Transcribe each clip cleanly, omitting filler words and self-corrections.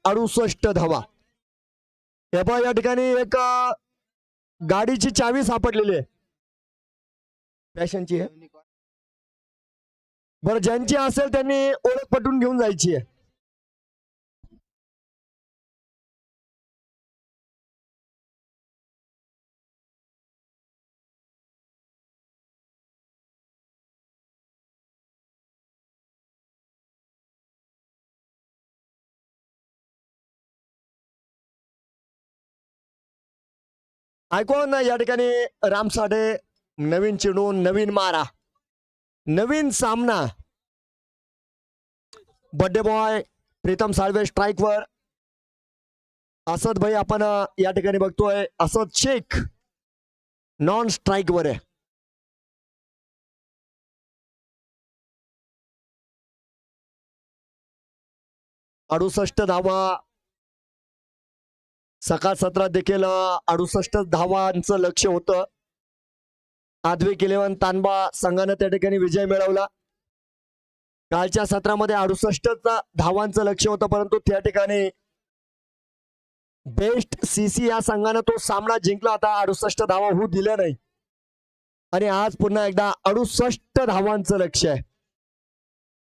68 धावा. या ठिकाणी एक गाडीची चावी सापडलेली आहे, पॅशनची आहे. बरं, ज्यांची असेल त्यांनी ओळख पटवून घेऊन जायची आहे. ऐकून या ठिकाणी राम साठे, नवीन चेंडू, नवीन मारा, नवीन सामना. Birthday boy Pritam Salve strike वर. असद भाई आपण या ठिकाणी बघतोय, असद शेख नॉन स्ट्राइक वर आहे. अडुसष्ट धावा. सकाळ सत्रात देखील 68 धावांचं लक्ष होतं. आद्विक 11 तानबा संघाने त्या ठिकाणी विजय मिळवला. कालच्या सत्रामध्ये 68 धावांचं लक्ष होतं, परंतु त्या ठिकाणी बेस्ट सीसी या संघाने तो सामना जिंकला. आता 68 धावा होऊ दिल्या नाही आणि आज पुन्हा एकदा 68 धावांचं लक्ष आहे.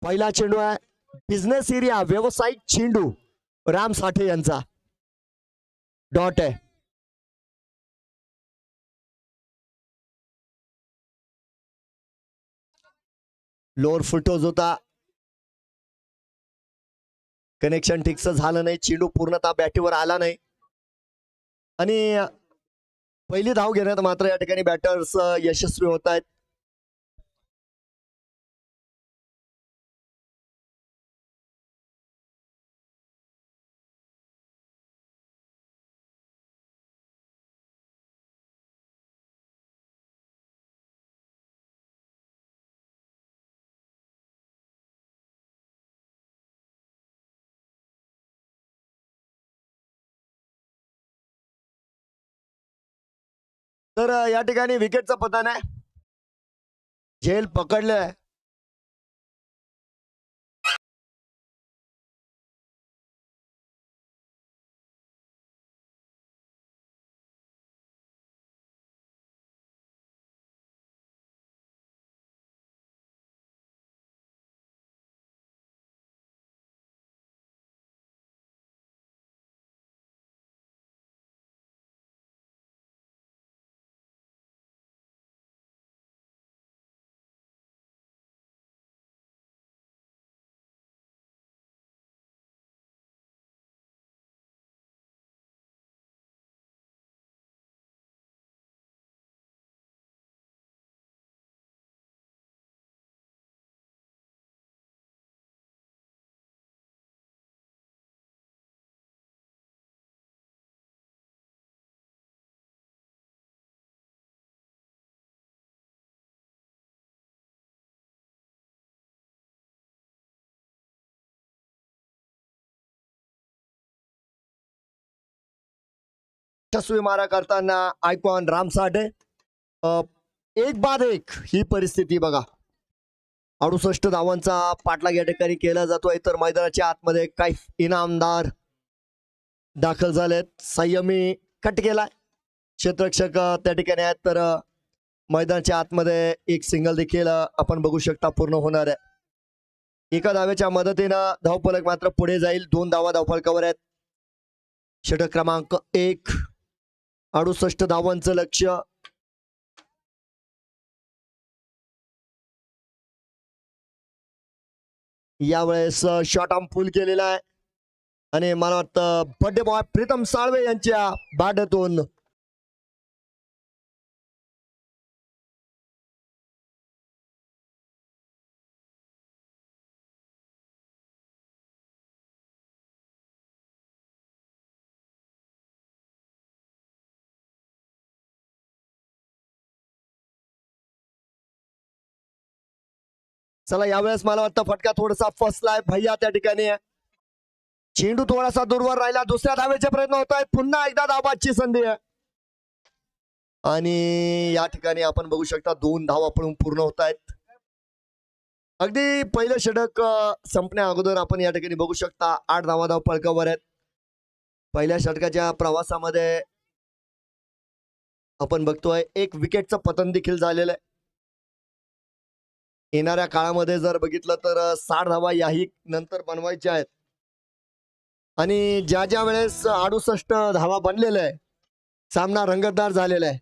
पहिला चेंडू आहे, बिझनेस एरिया व्यावसायिक चेंडू राम साठे यांचा. डॉट आहे. लोअर फुटोज होता, कनेक्शन ठीकच झालं नाही. चेंडू पूर्णतः बॅटीवर आला नाही आणि पहिली धाव घेण्यात मात्र या ठिकाणी बॅटर्स यशस्वी होत आहेत. तर या ठिकाणी विकेटचं पतन आहे, झेल पकडलंय. यशस्वी मारा करताना आयकॉन राम साठे. एक बाद एक ही परिस्थिती बघा. 68 धावांचा पाठलाग या ठिकाणी केला जातोय. तर मैदानाच्या आतमध्ये काही इनामदार दाखल झालेत. संयमी कट केलाय, क्षेत्ररक्षक त्या ठिकाणी आहेत. तर मैदानाच्या आतमध्ये एक सिंगल देखील आपण बघू शकता पूर्ण होणार आहे. एका धावेच्या मदतीनं धावफलक मात्र पुढे जाईल. 2 धावा धावफलकावर आहेत. षटक क्रमांक 1, 68 धावांचं लक्ष. यावेळेस शॉट आर्म फुल केलेला आहे आणि मला वाटतं बर्थडे बॉय प्रीतम साळवे यांच्या बॅटतून चला यावेळेस मला वाटतं फटका थोडासा फसलाय भैया त्या ठिकाणी. चेंडू थोडासा दूरवर राहिला. दुसऱ्या धावेचे प्रयत्न होत आहेत. पुन्हा एकदा धावाची संधी आहे आणि या ठिकाणी आपण बघू शकता 2 धावा पळून पूर्ण होत आहेत. अगदी पहिलं षटक संपण्या अगोदर आपण या ठिकाणी बघू शकता 8 धावा धावफलकावर आहेत. पहिल्या षटकाच्या प्रवासामध्ये आपण बघतोय 1 विकेटचं पतन देखील झालेलं आहे. येणाऱ्या काळामध्ये जर बघितलं तर 60 धावा याही नंतर बनवायच्या आहेत आणि ज्या ज्या वेळेस 68 धावा बनलेल्या आहे सामना रंगतदार झालेला आहे.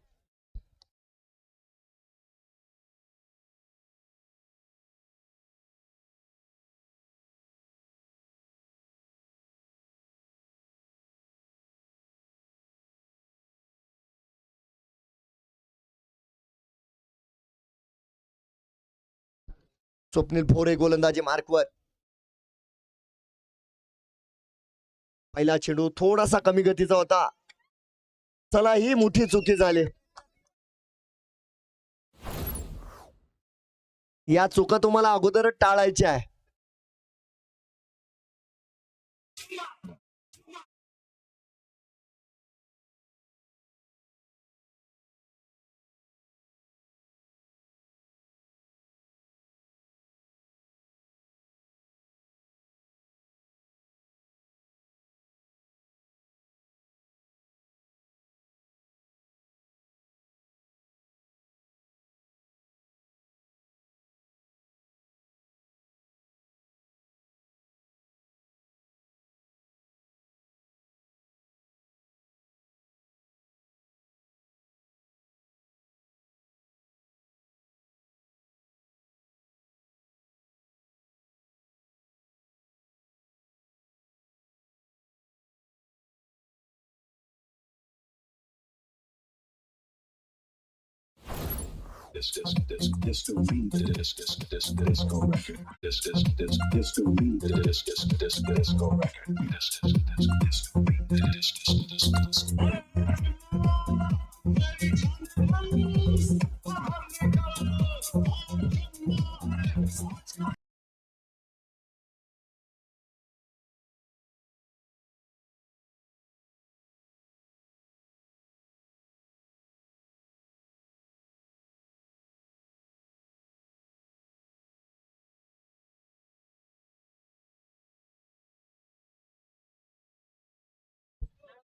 स्वप्नील भोरे गोलंदाजी मार्कवर. पहिला चेंडू थोडासा कमी गतीचा होता. चला ही मोठी चुकी झाली. या चुका तुम्हाला अगोदरच टाळायच्या आहे.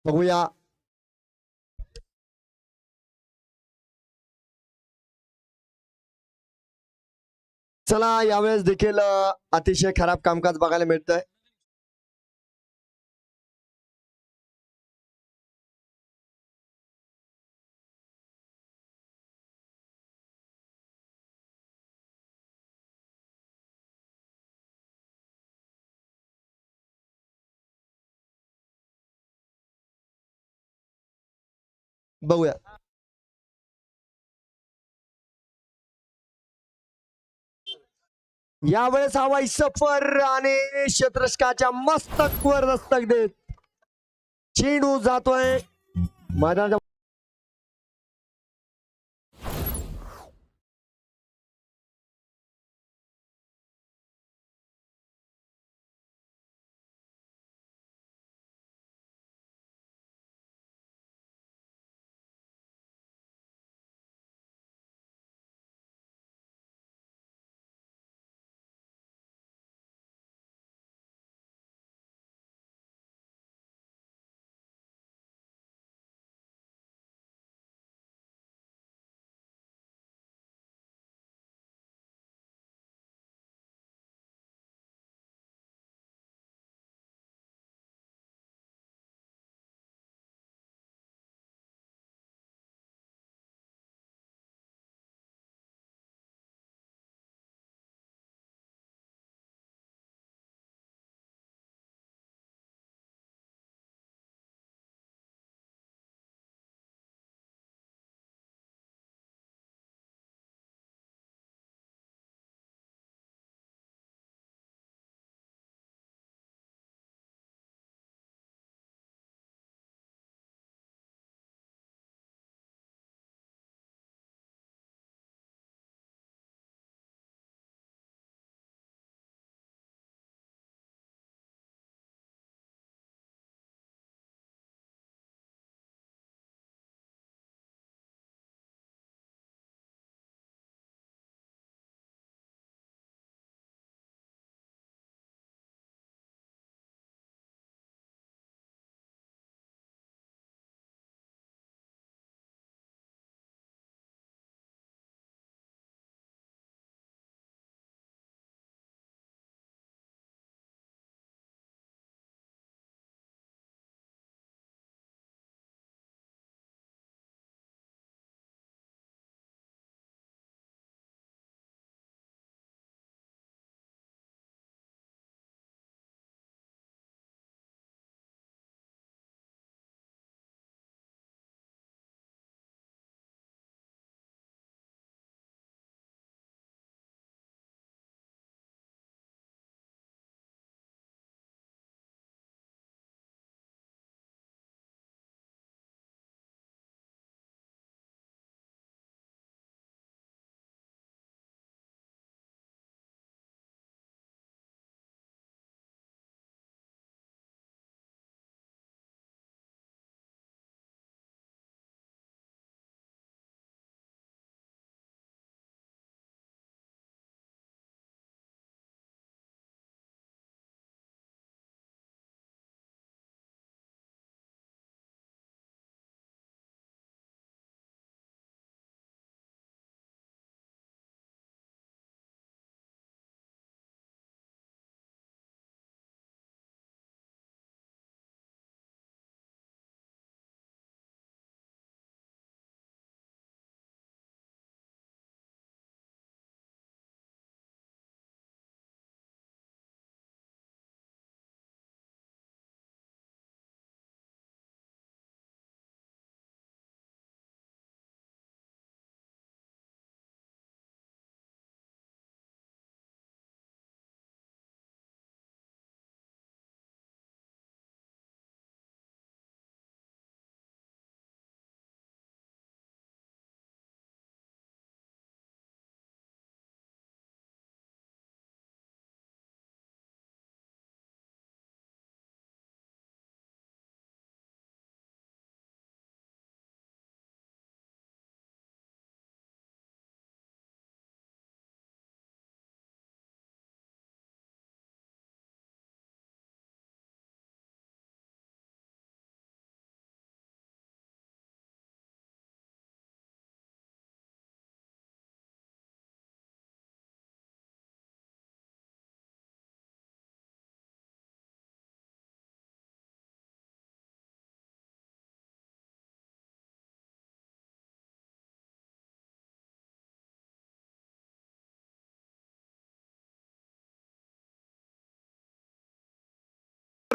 बघूया चला यावेळेस देखील अतिशय खराब कामकाज बघायला मिळतंय. बघूया यावेळेस हवाई सफर आणि क्षेत्ररक्षकाच्या मस्तकवर दस्तक देत चेंडू जातोय मैदानाच्या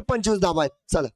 25 धावा आहेत. चला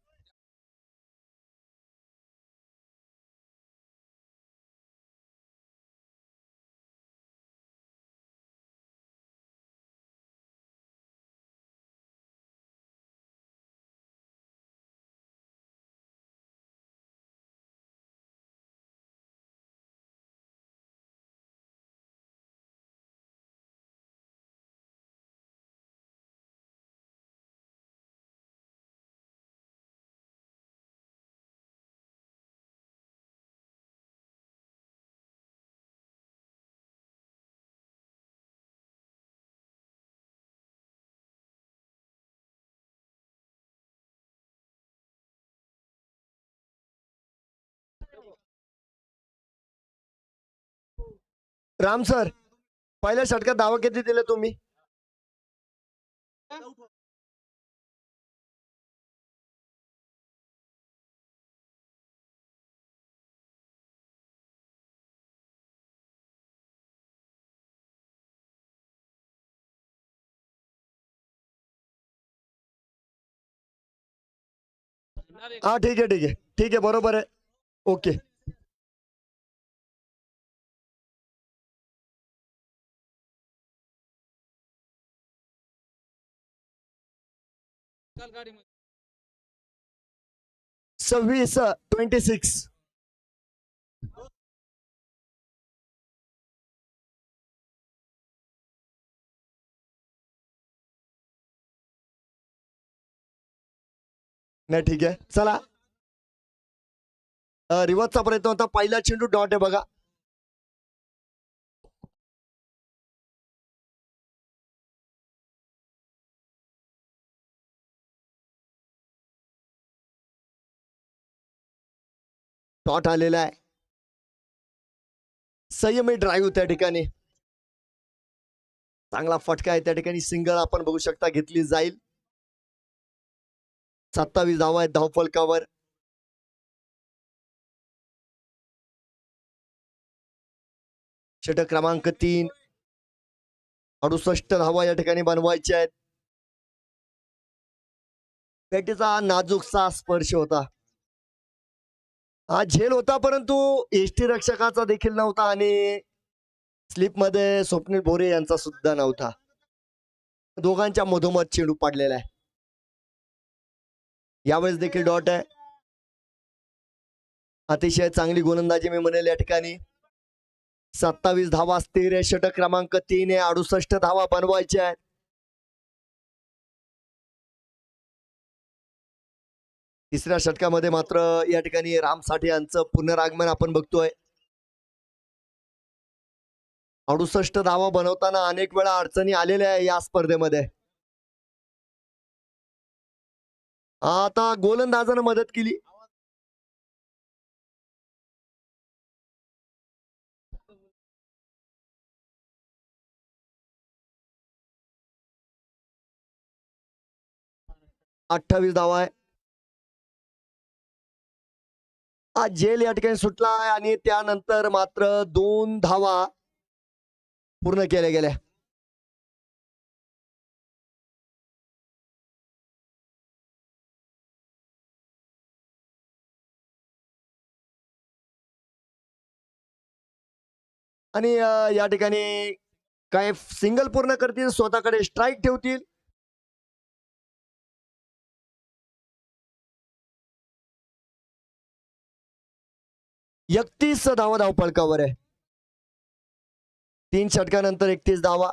राम सर, पहिल्या षटकात धावा किती दिले तुम्ही? हा ठीक आहे ठीक आहे ठीक आहे, बरोबर आहे. ओके. गाडी 26. नाही ठीक आहे, चला. रिवर्सचा प्रयत्न होता. पहिला चेंडू डॉट आहे बघा. डॉट आलेला आहे. संयमी ड्राईव्ह त्या ठिकाणी. चांगला फटका आहे त्या ठिकाणी. सिंगल आपण बघू शकता घेतली जाईल. 27 धावा आहेत धावफलकावर. षटक क्रमांक 3. 68 धावा या ठिकाणी बनवायच्या आहेत. बॅटीचा नाजूकसा स्पर्श होता. हा झेल होता, परंतु एसटी रक्षकाचा देखील नव्हता आणि स्लिप मध्ये स्वप्नील भोरे यांचा सुद्धा नव्हता. दोघांच्या मधोमध चेंडू पडलेला आहे. यावेळेस देखील डॉट आहे. अतिशय चांगली गोलंदाजी मी म्हणेल या ठिकाणी. 27 धावा स्थिर आहे. षटक क्रमांक 3 आहे. 68 धावा बनवायच्या आहेत. तिसऱ्या षटकामध्ये मात्र या ठिकाणी रामसाठे यांचं पुनरागमन आपण बघतोय. 68 धावा बनवताना अनेक वेळा अडचणी आलेल्या आहे या स्पर्धेमध्ये. आता गोलंदाजानं मदत केली. अठ्ठावीस धावा आहे. आज जेल या ठिकाणी सुटला आहे आणि त्यानंतर मात्र 2 धावा पूर्ण केल्या गेल्या. आणि या ठिकाणी काय सिंगल पूर्ण करतील, स्वतःकडे स्ट्राईक ठेवतील. एकतीस धावा धावफलकावर आहे. 3 षटकानंतर 31 धावा.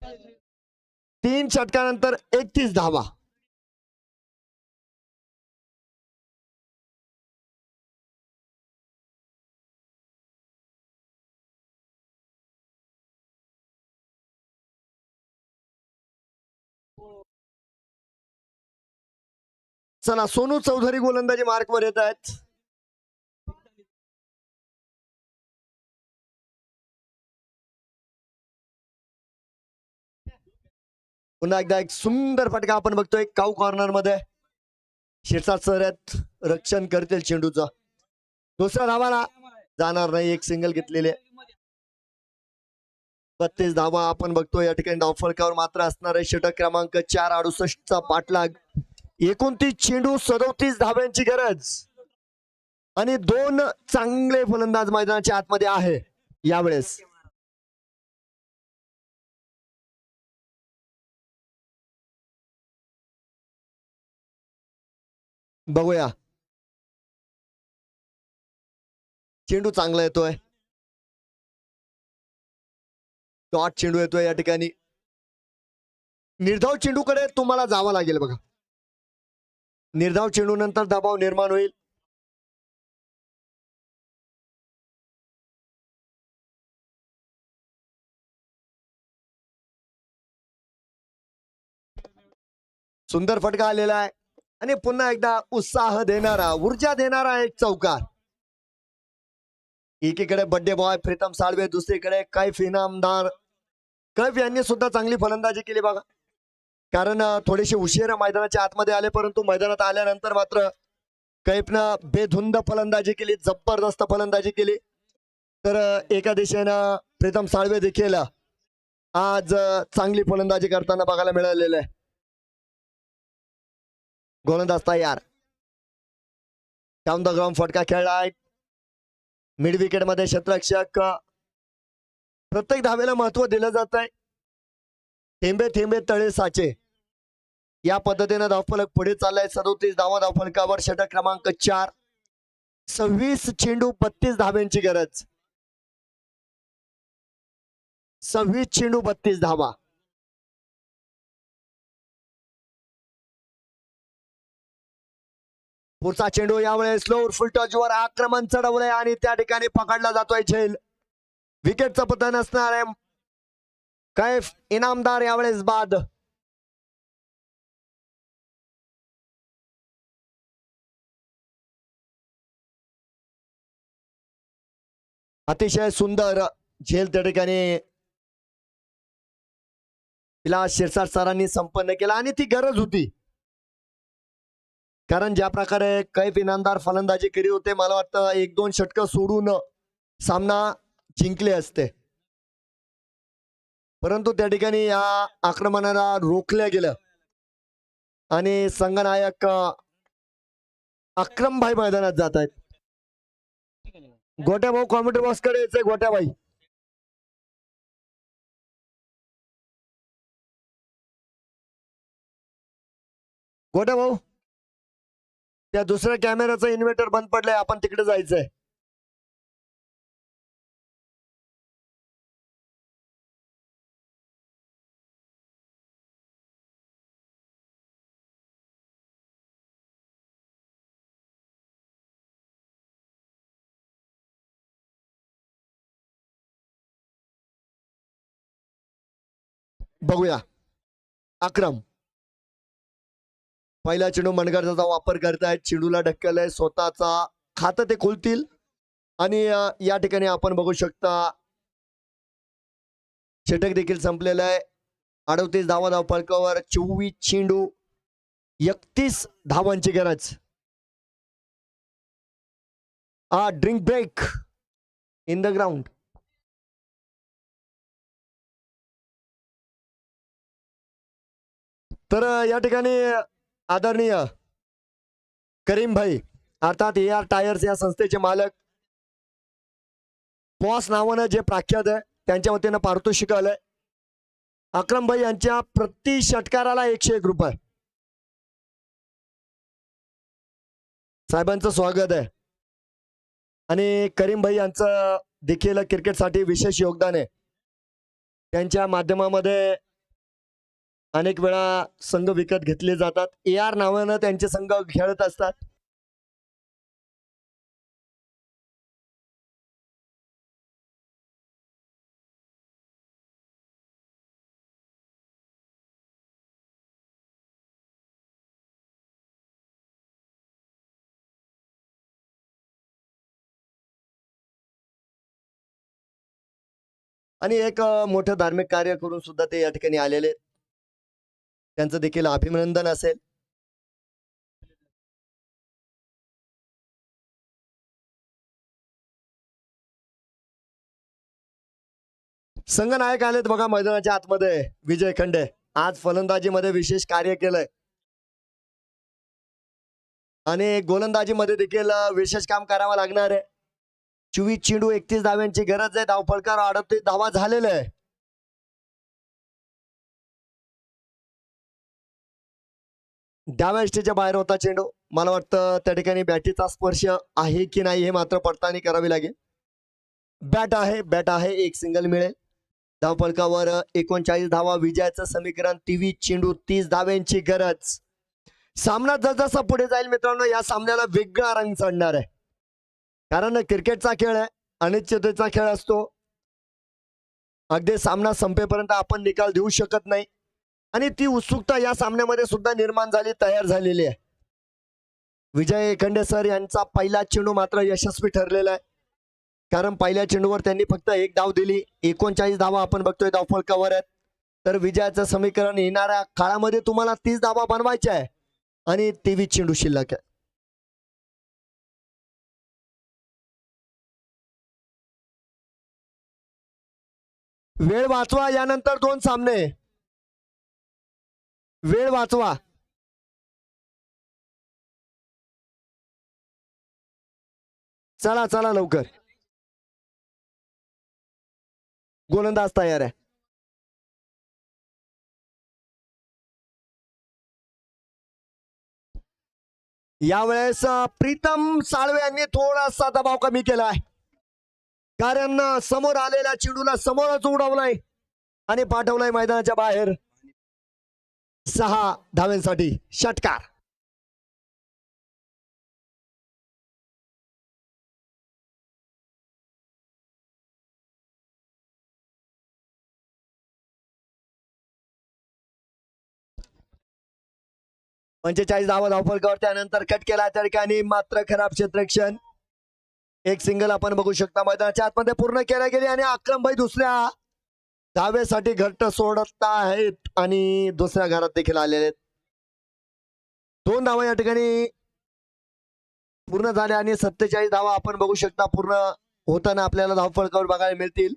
3 षटकानंतर 31 धावा. चला सोनू चौधरी गोलंदाजी मार्कवर येत आहेत. पुन्हा एकदा एक सुंदर फटका आपण बघतोय काऊ कॉर्नर मध्ये. शिरसाट सर आहेत, रक्षण करतील चेंडूचं. दुसऱ्या धावाला जाणार नाही, एक सिंगल घेतलेले. 32 धावा आपण बघतोय या ठिकाणी. धावफलकावर मात्र असणार आहे षटक क्रमांक 4 68 चा पाठलाग. 29 चेंडू 37 धाव्यांची गरज आणि 2 चांगले फलंदाज मैदानाच्या आतमध्ये आहे यावेळेस. बघूया, चेंडू चांगला येतोय. डॉट चेंडू येतोय या ठिकाणी. निर्धाव चेंडूकडे तुम्हाला जावं लागेल बघा. निर्धाव चेंडू नंतर दबाव निर्माण होईल. सुंदर फटका आलेला आहे आणि पुन्हा एकदा उत्साह देणारा, ऊर्जा देणारा एक चौकार. एकीकडे बड्डे बॉय प्रीतम साळवे, दुसरीकडे कैफ इनामदार. कैफ यांनी सुद्धा चांगली फलंदाजी केली बघा. कारण थोडेसे उशिरा मैदानाच्या आतमध्ये आले, परंतु मैदानात आल्यानंतर मात्र कैफनं बेधुंद फलंदाजी केली, जबरदस्त फलंदाजी केली. तर एका दिशेनं प्रीतम साळवे देखील आज चांगली फलंदाजी करताना बघायला मिळालेलं आहे. गोलंदाज तयार. डाऊन द ग्राउंड फटका खेळलाय. मिड विकेट मध्ये क्षेत्ररक्षक. प्रत्येक धावेला महत्व दिलं जात आहे. थेंबे थेंबे तळे साचे या पद्धतीने धावफलक पुढे चाललाय. 37 धावा धावफलकावर षटक क्रमांक 4. 26 चेंडू 32 धाव्यांची गरज. 26 चेंडू 32 धावा. पुढचा चेंडू यावेळेस स्लोअर फुल टचवर आक्रमण चढवलंय आणि त्या ठिकाणी पकडला जातोय झेल. विकेटचं पतन असणार आहे. कैफ इनामदार यावेळेस बाद. अतिशय सुंदर झेल त्या ठिकाणी तिला शिरसाट सरांनी संपन्न केला आणि ती गरज होती. कारण ज्या प्रकारे कैफ इनामदार फलंदाजी केली होते, मला वाटतं 1-2 षटकं सोडून सामना जिंकले असते, परंतु त्या ठिकाणी या आक्रमणाला रोखलं गेलं आणि संघनायक अक्रमभाई मैदानात जात आहेत. गोट्या भाऊ कॉमेंट्री बॉक्स कडे यायचंय. गोट्या भाई, गोट्या भाऊ, त्या दुसऱ्या कॅमेराचं इन्व्हर्टर बंद पडलंय, आपण तिकडे जायचंय. बघूया. अक्रम पहिला चेंडू मनगटाचा वापर करतायत. चेंडूला ढकललाय, स्वतःचा खातं ते खोलतील आणि या ठिकाणी आपण बघू शकता षटक देखील संपलेलं आहे. 38 धावा धावफलकावर 24 चेंडू 31 धावांची गरज. Drink break in the ground. तर या ठिकाणी आदरणीय करीम भाई अर्थात AR टायर्स या संस्थेचे मालक, बॉस नावानं जे प्रख्यात आहे, त्यांच्या वतीनं पारितोषिक आलंय. अक्रम भाई यांच्या प्रति षटकाराला 101 रुपये. साहेबांचं स्वागत आहे. आणि करीम भाई यांचं देखील क्रिकेटसाठी विशेष योगदान आहे. त्यांच्या माध्यमामध्ये अनेक वेळा संघ विकत घेतले जातात. AR नावानं त्यांचे संघ खेळत असतात. आणि एक मोठं धार्मिक कार्य करून सुद्धा ते या ठिकाणी आलेले आहेत. त्यांचं देखील अभिनंदन असेल. संघनायक आलेत बघा मैदानाच्या आतमध्ये. विजय खंडे आज फलंदाजीमध्ये विशेष कार्य केलंय आणि गोलंदाजीमध्ये देखील विशेष काम करावं लागणार आहे. 24 चेंडू 31 धाव्यांची गरज आहे. धावफलकार 38 धावा झालेले आहे. डाव्या यष्टीच्या बाहेर होता चेंडू. मला वाटतं त्या ठिकाणी बॅटीचा स्पर्श आहे की नाही हे मात्र पडताळणी करावी लागेल. बॅट आहे. एक सिंगल मिळेल. धावफलकावर 39 धावा. विजयाचं समीकरण 23 चेंडू 30 धाव्यांची गरज. सामना जसजसा पुढे जाईल मित्रांनो या सामन्याला वेगळा रंग चढणार आहे. कारण क्रिकेटचा खेळ आहे. अनिश्चिततेचा खेळ असतो. अगदी सामना संपेपर्यंत आपण निकाल देऊ शकत नाही आणि ती उत्सुकता या सामन्यामध्ये सुद्धा निर्माण झाली, तयार झालेली आहे. विजय खंडे सर यांचा पहिला चेंडू मात्र यशस्वी ठरलेला आहे. कारण पहिल्या चेंडूवर त्यांनी फक्त एक धाव दिली. 39 धावा आपण बघतोय धावफलकावर आहेत. तर विजयाचं समीकरण येणाऱ्या काळामध्ये तुम्हाला 30 धावा बनवायच्या आहे आणि 23 चेंडू शिल्लक आहे. वेळ वाचवा. यानंतर 2 सामने. वेळ वाचवा. चला लवकर. गोलंदाज तयार आहे. यावेळेस प्रीतम साळवे यांनी थोडासा दबाव कमी केलाय. कारण समोर आलेल्या चेंडूला समोरच उडवलाय आणि पाठवलाय मैदानाच्या बाहेर. 6 धाव्यांसाठी षटकार. पंचेचाळीस धावा धावफलकावर. त्यानंतर कट केला त्या ठिकाणी मात्र खराब क्षेत्ररक्षण. एक सिंगल आपण बघू शकता मैदानाच्या आतमध्ये पूर्ण केल्या गेली आणि अक्रमभाई दुसऱ्या धावेसाठी घट्ट सोडत आहेत आणि दुसऱ्या घरात देखील आलेले आहेत. 2 धावा या ठिकाणी पूर्ण झाल्या आणि 47 धावा आपण बघू शकता पूर्ण होताना आपल्याला धावफलकावर बघायला मिळतील.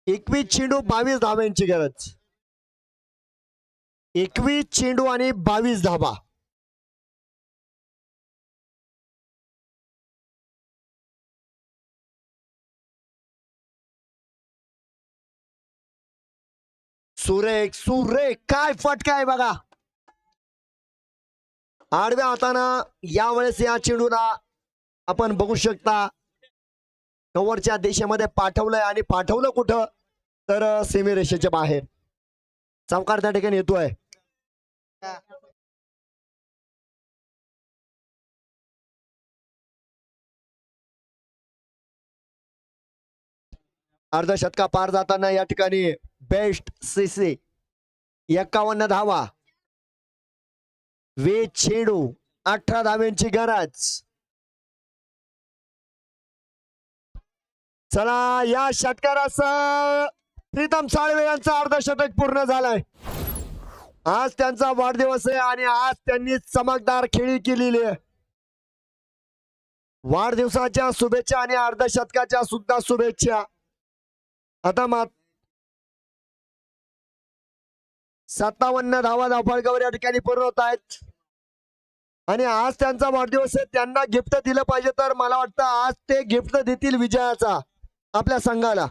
21 चेंडू 22 धाव्यांची गरज. 21 चेंडू आणि 22 धावा. सुरेख काय फटका आहे बघा. आडव्या हातानं यावेळेस या चेंडूला आपण बघू शकता कव्हरच्या दिशेमध्ये पाठवलंय आणि पाठवलं कुठं तर सीमेरेषेच्या बाहेर. चौकार त्या ठिकाणी येतोय. अर्धशतका पार जाताना या ठिकाणी बेस्ट सीसी 51 धावा. 20 चेंडू 18 धाव्यांची गरज. चला या षटकारास प्रीतम साळवे यांचा अर्धशतक पूर्ण झालाय. आज त्यांचा वाढदिवस आहे आणि आज त्यांनी चमकदार खेळी केलेली आहे. वाढदिवसाच्या शुभेच्छा आणि अर्धशतकाच्या सुद्धा शुभेच्छा. आता 57 धावा धावफलकावर या ठिकाणी पूर्ण होत आहेत आणि आज त्यांचा वाढदिवस आहे. त्यांना गिफ्ट दिलं पाहिजे तर मला वाटतं आज ते गिफ्ट देतील विजयाचा आपल्या संघाला.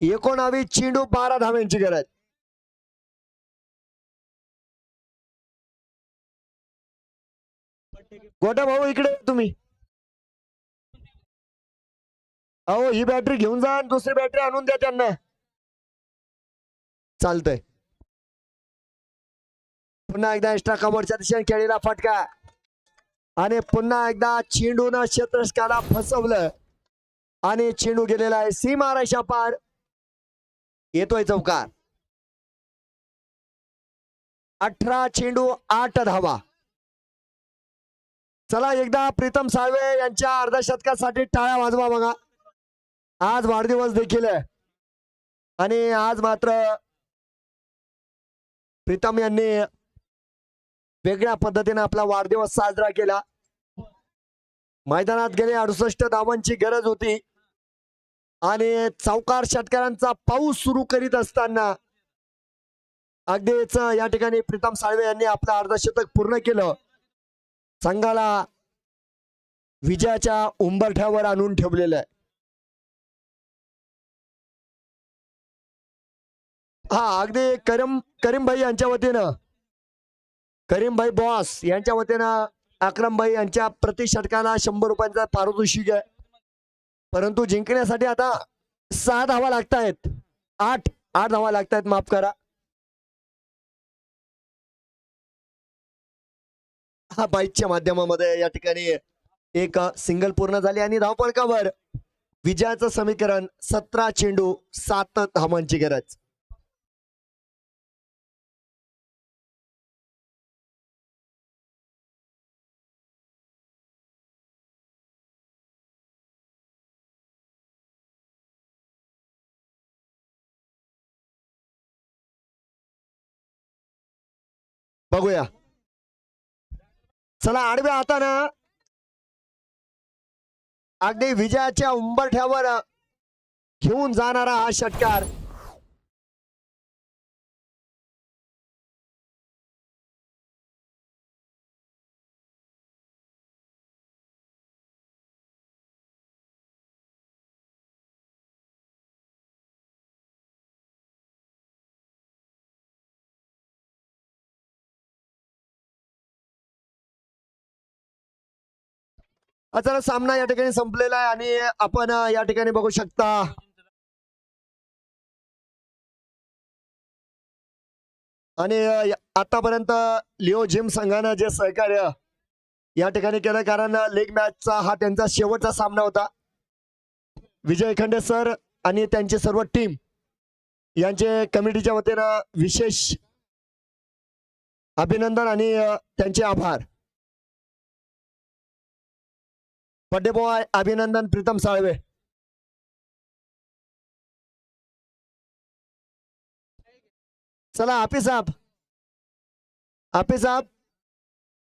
19 चेंडू 12 धाव्यांची गरज. गोटा भाऊ इकडे तुम्ही. अहो ही बॅटरी घेऊन जा आणि दुसरी बॅटरी आणून द्या त्यांना. चालतंय. पुन्हा एकदा एक्स्ट्रा कव्हरच्या दिशेने खेळलेला फटका आणि पुन्हा एकदा चेंडून क्षेत्ररक्षकाला फसवलं आणि चेंडू गेलेला आहे सीमारेषा पार. येतोय चौकार. 18 चेंडू 8 धावा. चला एकदा प्रीतम साळवे यांच्या अर्धशतकासाठी टाळ्या वाजवा बघा. आज वाढदिवस देखील आहे आणि आज मात्र प्रीतम यांनी वेगळ्या पद्धतीने आपला वाढदिवस साजरा केला. मैदानात गेले 68 धावांची गरज होती आणि चौकार षटकारांचा पाऊस सुरू करीत असताना अगदीच या ठिकाणी प्रीतम साळवे यांनी आपलं अर्धशतक पूर्ण केलं. संघाला विजयाच्या उंबरठ्यावर आणून ठेवलेलं आहे. हा अगदी करीम भाई यांच्या वतीनं, करीम भाई बॉस यांच्या वतीनं अक्रम भाई यांच्या प्रति षटकाला 100 रुपयांचा पारितोषिक आहे. परंतु जिंकण्यासाठी आता 6 धावा लागतायत. 8 धावा लागतायत, माफ करा. हा बाईकच्या माध्यमामध्ये या ठिकाणी एक सिंगल पूर्ण झाली आणि धावफलकावर विजयाचं समीकरण 17 चेंडू 7 धावांची गरज. बघूया. चला आडव्या हातानं अगदी विजयाच्या उंबरठ्यावर घेऊन जाणारा हा षटकार. आता सामना या ठिकाणी संपलेला आहे आणि आपण या ठिकाणी बघू शकता आणि आतापर्यंत लिओ जिम संघानं जे सहकार्य या ठिकाणी केलं, कारण लीग मॅचचा हा त्यांचा शेवटचा सामना होता. विजय खंडे सर आणि त्यांची सर्व टीम यांचे कमिटीच्या वतीनं विशेष अभिनंदन आणि त्यांचे आभार. बर्थडे बॉय अभिनंदन प्रीतम साळवे. चला हाफिज साहेब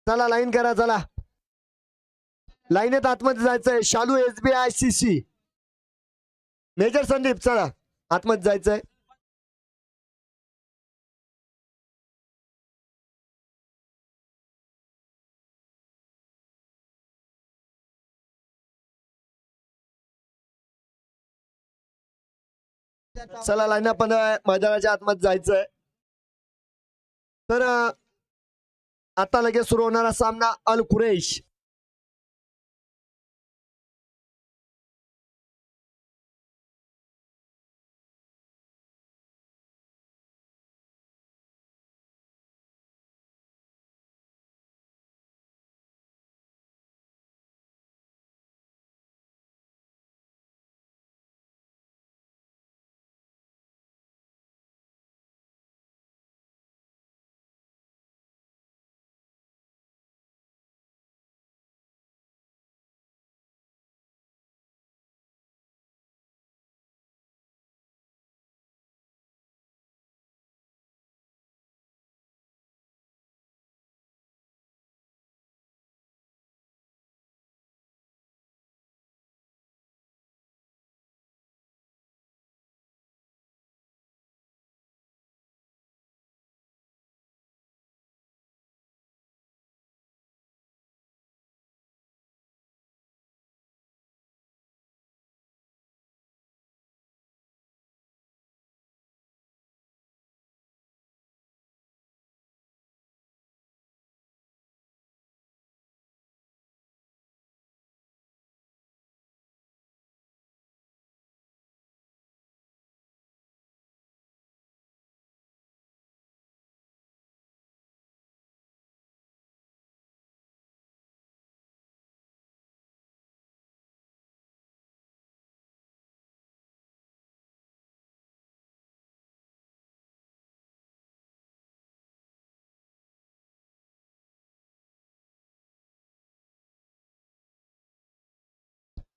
चला लाईन करा. चला लाईनेत आतमध्ये जायचंय. शालू SBI CC मेजर संदीप चला आतमध्ये जायचंय. चला लाईन आपण मैदानाच्या आतमध्ये जायचंय. तर आता लगेच सुरू होणारा सामना अल कुरेश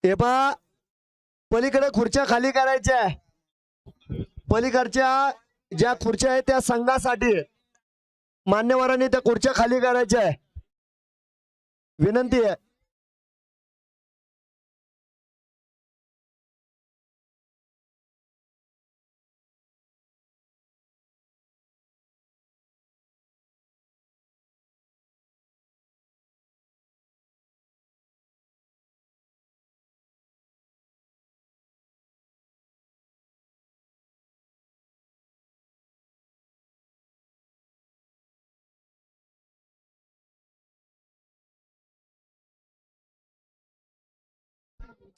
हे पहा पलीकडे खुर्च्या खाली करायच्या पलीकडच्या ज्या खुर्च्या आहेत त्या संघासाठी मान्यवरांनी त्या खुर्च्या खाली करायच्या आहे विनंती आहे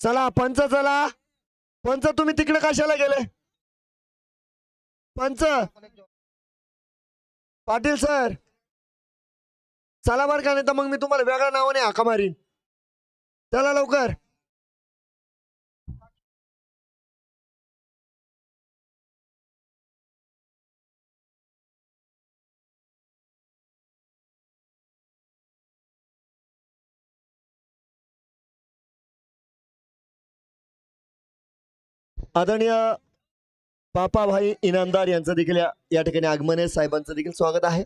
चला पंच तुम्ही तिकडे कशाला गेले पंच पाटील सर चला बर का नाही तर मग मी तुम्हाला वेगळ्या नावाने हाका मारीन चला लवकर आदरणीय पापाभाई इनामदार यांचं देखील या ठिकाणी आगमन आहे साहेबांचं देखील स्वागत आहे